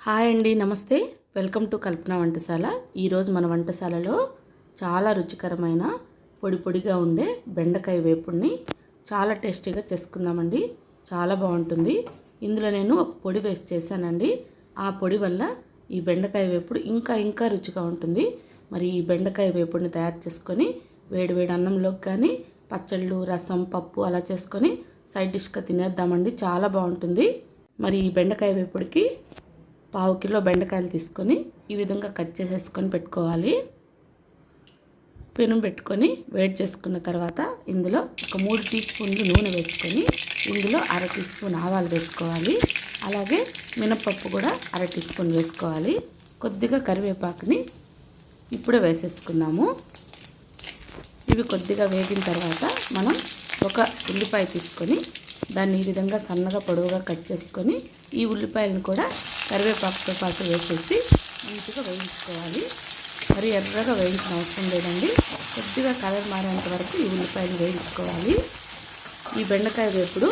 Hi అండి, నమస్తే. Welcome to కల్పన వంటశాల. ఈరోజు మన వంటశాలలో చాలా రుచికరమైన పొడి పొడిగా ఉండే బెండకాయ వేపుడిని చాలా టేస్టీగా చేసుకుందామండి. చాలా బాగుంటుంది. ఇందులో నేను ఒక పొడి వేసి చేశానండి. ఆ పొడి వల్ల ఈ బెండకాయ వేపుడు ఇంకా రుచిగా ఉంటుంది. మరి ఈ బెండకాయ వేపుడిని తయారు చేసుకొని వేడి అన్నంలోకి కానీ పచ్చళ్ళు, రసం, పప్పు అలా చేసుకొని సైడ్ డిష్గా తినేద్దామండి. చాలా బాగుంటుంది. మరి ఈ బెండకాయ వేపుడికి 1/2 కిలో బెండకాయలు తీసుకొని ఈ విధంగా కట్ చేసేసుకొని పెట్టుకోవాలి. పెనం పెట్టుకొని వేడి చేసుకున్న తర్వాత ఇందులో ఒక 3 టీ స్పూన్లు నూనె వేసుకొని ఇందులో 1/2 టీ స్పూన్ ఆవాలు వేసుకోవాలి. అలాగే మినపప్పు కూడా 1/2 టీ స్పూన్ వేసుకోవాలి. కొద్దిగా కరివేపాకుని ఇప్పుడే వేసేసుకుందాము. ఇవి కొద్దిగా వేగిన తర్వాత మనం ఒక ఉల్లిపాయ తీసుకొని దాన్ని ఈ విధంగా సన్నగా పొడవుగా కట్ చేసుకొని ఈ ఉల్లిపాయలను కూడా కరివేపాకుతో పాటు వేసేసి మంచిగా వేయించుకోవాలి. మరి ఎర్రగా వేయించిన అవసరం లేదండి. కొద్దిగా కలర్ మారేంత వరకు ఈ ఉల్లిపాయలు వేయించుకోవాలి. ఈ బెండకాయ వేపుడు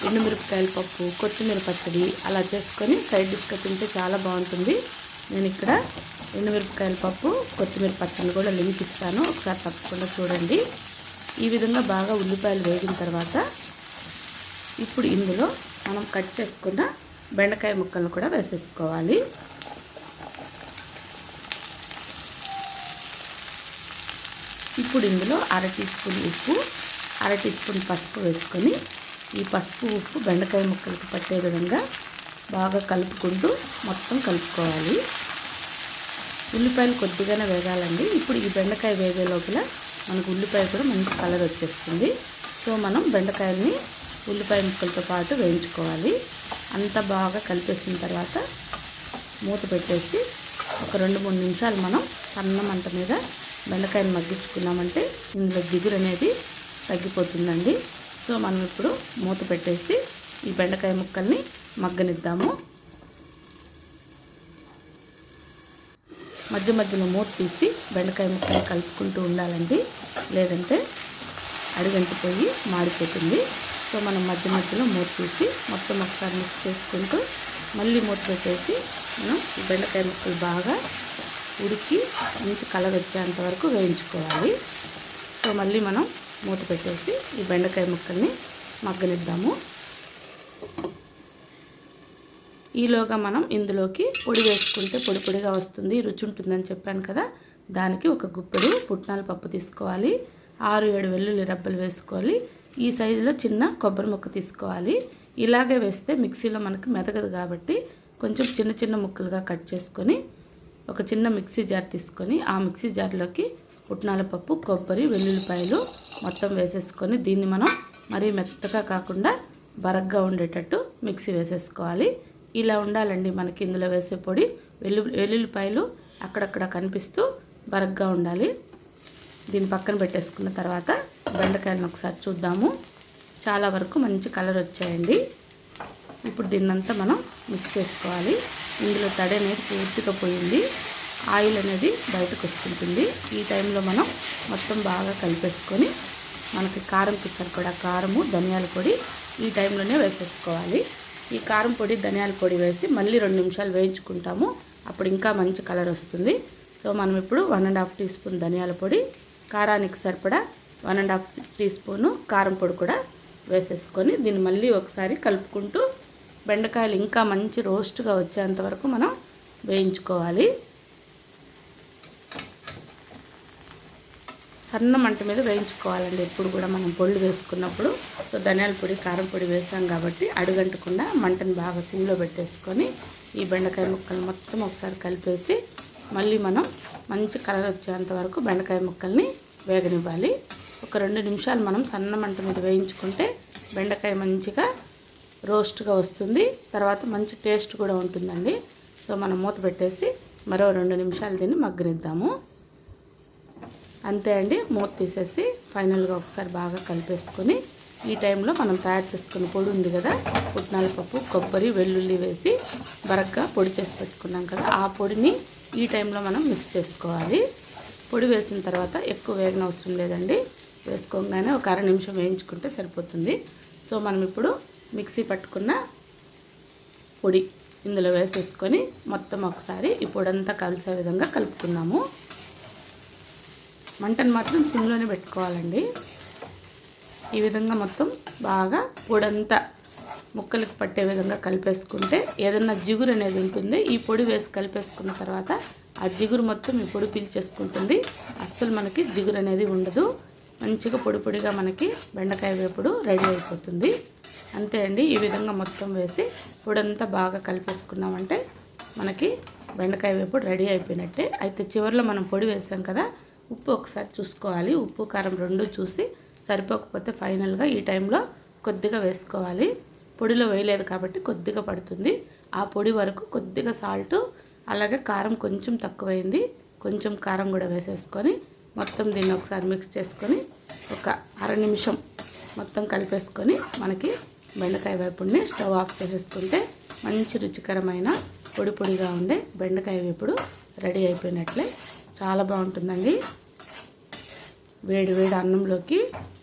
ఎండుమిరపకాయల పప్పు, కొత్తిమీర పచ్చడి అలా చేసుకొని సైడ్ డిష్గా తింటే చాలా బాగుంటుంది. నేను ఇక్కడ ఎండుమిరపకాయల పప్పు, కొత్తిమీర పచ్చడిని కూడా లింక్ ఇస్తాను, ఒకసారి తప్పకుండా చూడండి. ఈ విధంగా బాగా ఉల్లిపాయలు వేగిన తర్వాత ఇప్పుడు ఇందులో మనం కట్ చేసుకున్న బెండకాయ ముక్కలను కూడా వేసేసుకోవాలి. ఇప్పుడు ఇందులో 1/2 టీ స్పూన్ ఉప్పు, 1/2 టీ స్పూన్ పసుపు వేసుకొని ఈ పసుపు, ఉప్పు బెండకాయ ముక్కలకు పట్టే విధంగా బాగా కలుపుకుంటూ మొత్తం కలుపుకోవాలి. ఉల్లిపాయలు కొద్దిగానే వేగాలండి. ఇప్పుడు ఈ బెండకాయ వేగే లోపల మనకు ఉల్లిపాయ కూడా మంచి కలర్ వచ్చేస్తుంది. సో మనం బెండకాయల్ని ఉల్లిపాయ ముక్కలతో పాటు వేయించుకోవాలి. అంతా బాగా కలిపేసిన తర్వాత మూత పెట్టేసి ఒక 2-3 నిమిషాలు మనం సన్న మంట మీద బెండకాయని మగ్గించుకున్నామంటే ఇందులో జిగురు అనేది తగ్గిపోతుందండి. సో మనం ఇప్పుడు మూత పెట్టేసి ఈ బెండకాయ ముక్కల్ని మగ్గనిద్దాము. మధ్యలో మూత తీసి బెండకాయ ముక్కల్ని కలుపుకుంటూ ఉండాలండి, లేదంటే అడుగంటిపోయి మాడిపోతుంది. సో మనం మధ్యలో మూత తీసి మొత్తం ఒకసారి మిక్స్ చేసుకుంటూ మళ్ళీ మూత పెట్టేసి మనం ఈ బెండకాయ ముక్కలు బాగా ఉడికి మంచి కలర్ వచ్చేంత వరకు వేయించుకోవాలి. సో మళ్ళీ మనం మూత పెట్టేసి ఈ బెండకాయ ముక్కల్ని మగ్గనిద్దాము. ఈలోగా మనం ఇందులోకి పొడి వేసుకుంటే పొడి పొడిగా వస్తుంది, రుచి ఉంటుందని చెప్పాను కదా. దానికి ఒక గుప్పెడు పుట్నాల పప్పు తీసుకోవాలి. 6-7 వెల్లుల్లి రబ్బలు వేసుకోవాలి. ఈ సైజులో చిన్న కొబ్బరి ముక్క తీసుకోవాలి. ఇలాగే వేస్తే మిక్సీలో మనకు మెదగదు కాబట్టి కొంచెం చిన్న ముక్కలుగా కట్ చేసుకొని ఒక చిన్న మిక్సీ జార్ తీసుకొని ఆ మిక్సీ జార్లోకి పుట్నాల పప్పు, కొబ్బరి, వెల్లుల్లిపాయలు మొత్తం వేసేసుకొని దీన్ని మనం మరీ మెత్తగా కాకుండా బరగ్గా ఉండేటట్టు మిక్సీ వేసేసుకోవాలి. ఇలా ఉండాలండి మనకి ఇందులో వేసే పొడి. వెల్లుల్లిపాయలు అక్కడక్కడ కనిపిస్తూ బరగ్గా ఉండాలి. దీన్ని పక్కన పెట్టేసుకున్న తర్వాత బెండకాయలను ఒకసారి చూద్దాము. చాలా వరకు మంచి కలర్ వచ్చాయండి. ఇప్పుడు దీన్నంతా మనం మిక్స్ చేసుకోవాలి. ఇందులో తడి అనేది పూర్తిగా పోయింది, ఆయిల్ అనేది బయటకు వస్తుంటుంది. ఈ టైంలో మనం మొత్తం బాగా కలిపేసుకొని మనకి కారంకి సరిపడా కారము, ధనియాల పొడి ఈ టైంలోనే వేసేసుకోవాలి. ఈ కారం పొడి, ధనియాల పొడి వేసి మళ్ళీ 2 నిమిషాలు వేయించుకుంటాము. అప్పుడు ఇంకా మంచి కలర్ వస్తుంది. సో మనం ఇప్పుడు 1.5 టీ స్పూన్ ధనియాల పొడి, కారానికి సరిపడా 1.5 టీ స్పూను కారం పొడి కూడా వేసేసుకొని దీన్ని మళ్ళీ ఒకసారి కలుపుకుంటూ బెండకాయలు ఇంకా మంచి రోస్ట్గా వచ్చేంత వరకు మనం వేయించుకోవాలి. సన్న మంట మీద వేయించుకోవాలండి ఎప్పుడు కూడా మనం పొళ్ళు వేసుకున్నప్పుడు. సో ధనియాల పొడి, కారం పొడి వేసాం కాబట్టి అడుగంటకుండా మంటను బాగా సిమ్లో పెట్టేసుకొని ఈ బెండకాయ ముక్కలు మొత్తం ఒకసారి కలిపేసి మళ్ళీ మనం మంచి కలర్ వచ్చేంత వరకు బెండకాయ ముక్కల్ని వేగనివ్వాలి. ఒక 2 నిమిషాలు మనం సన్న మంట మీద వేయించుకుంటే బెండకాయ మంచిగా రోస్ట్గా వస్తుంది. తర్వాత మంచి టేస్ట్ కూడా ఉంటుందండి. సో మనం మూత పెట్టేసి మరో 2 నిమిషాలు దీన్ని మగ్గనిద్దాము. అంతే అండి, మూత తీసేసి ఫైనల్గా ఒకసారి బాగా కలిపేసుకొని ఈ టైంలో మనం తయారు చేసుకున్న పొడి ఉంది కదా, పుట్నాల పప్పు, కొబ్బరి, వెల్లుల్లి వేసి బరగ్గా పొడి చేసి పెట్టుకున్నాం కదా, ఆ పొడిని ఈ టైంలో మనం మిక్స్ చేసుకోవాలి. పొడి వేసిన తర్వాత ఎక్కువ వేగన అవసరం లేదండి. వేసుకోగానే ఒక 1/2 నిమిషం వేయించుకుంటే సరిపోతుంది. సో మనం ఇప్పుడు మిక్సీ పట్టుకున్న పొడి ఇందులో వేసేసుకొని మొత్తం ఒకసారి ఈ పొడంతా కలిసే విధంగా కలుపుకుందాము. మంటను మాత్రం సిమ్లోనే పెట్టుకోవాలండి. ఈ విధంగా మొత్తం బాగా పొడంతా ముక్కలకు పట్టే విధంగా కలిపేసుకుంటే ఏదన్నా జిగురు అనేది ఉంటుంది. ఈ పొడి వేసి కలిపేసుకున్న తర్వాత ఆ జిగురు మొత్తం ఈ పొడి పీల్చేసుకుంటుంది. అస్సలు మనకి జిగురు అనేది ఉండదు. మంచిగా పొడి పొడిగా మనకి బెండకాయ వేపుడు రెడీ అయిపోతుంది. అంతే అండి. ఈ విధంగా మొత్తం వేసి పొడంతా బాగా కలిపేసుకున్నామంటే మనకి బెండకాయ వేపుడు రెడీ అయిపోయినట్టే. అయితే చివరిలో మనం పొడి వేసాం కదా, ఉప్పు ఒకసారి చూసుకోవాలి. ఉప్పు కారం రెండు చూసి సరిపోకపోతే ఫైనల్గా ఈ టైంలో కొద్దిగా వేసుకోవాలి. పొడిలో వేయలేదు కాబట్టి కొద్దిగా పడుతుంది. ఆ పొడి వరకు కొద్దిగా సాల్టు, అలాగే కారం కొంచెం తక్కువైంది, కొంచెం కారం కూడా వేసేసుకొని మొత్తం దీన్ని ఒకసారి మిక్స్ చేసుకొని ఒక అర నిమిషం మొత్తం కలిపేసుకొని మనకి బెండకాయ వేపుడిని స్టవ్ ఆఫ్ చేసేసుకుంటే మంచి రుచికరమైన పొడి పొడిగా ఉండే బెండకాయ వేపుడు రెడీ అయిపోయినట్లే. చాలా బాగుంటుందండి. వేడి వేడి అన్నంలోకి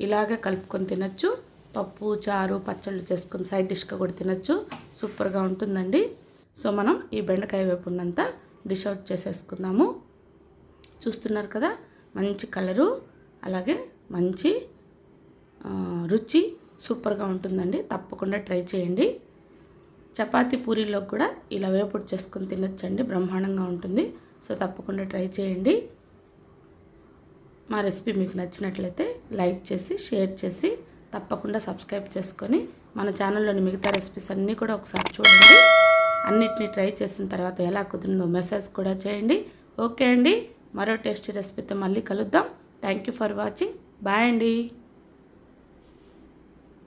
ఇలాగే కలుపుకొని తినచ్చు. పప్పు, చారు, పచ్చళ్ళు చేసుకొని సైడ్ డిష్గా కూడా తినచ్చు. సూపర్గా ఉంటుందండి. సో మనం ఈ బెండకాయ వేపుడినంతా డిష్ అవుట్ చేసేసుకుందాము. చూస్తున్నారు కదా, మంచి కలరు, అలాగే మంచి రుచి సూపర్గా ఉంటుందండి. తప్పకుండా ట్రై చేయండి. చపాతీ పూరీలోకి కూడా ఇలా వేపుడు చేసుకొని తినచ్చండి. బ్రహ్మాండంగా ఉంటుంది. సో తప్పకుండా ట్రై చేయండి. మా రెసిపీ మీకు నచ్చినట్లయితే లైక్ చేసి, షేర్ చేసి, తప్పకుండా సబ్స్క్రైబ్ చేసుకొని మన ఛానల్లోని మిగతా రెసిపీస్ అన్నీ కూడా ఒకసారి చూడండి. అన్నిటినీ ట్రై చేసిన తర్వాత ఎలా కుదిరిందో మెసేజ్ కూడా చేయండి. ఓకే అండి. మరో టేస్టీ రెసిపీతో మళ్ళీ కలుద్దాం. Thank you for watching. Bye అండి.